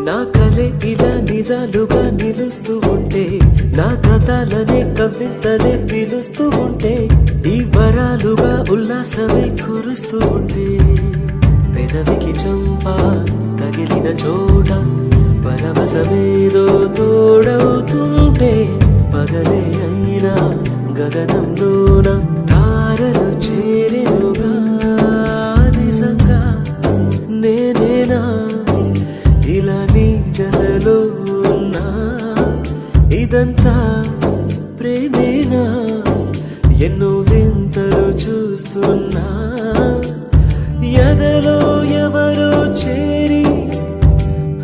నా కలే ఇలా నిజాలుగా నిలుస్తూ ఉంటే నా కథలనే కవితలే పిలుస్తూ ఉంటే ఈ వరాలుగా ఉల్లాసమే కురుస్తూ ఉంటే పెదవికి చంపా తగిలిన చోట పరవశమేదో తోడవుతుంటే పగలే అయినా గగనంలోన తారలు చేరెనుగా నిజంగా నేనేనా ఇలా నీ జలలో ఉన్నా ఇదంతా ప్రేమేనా ఎన్నో వింతలు చూస్తున్నా ఎదలో ఎవరో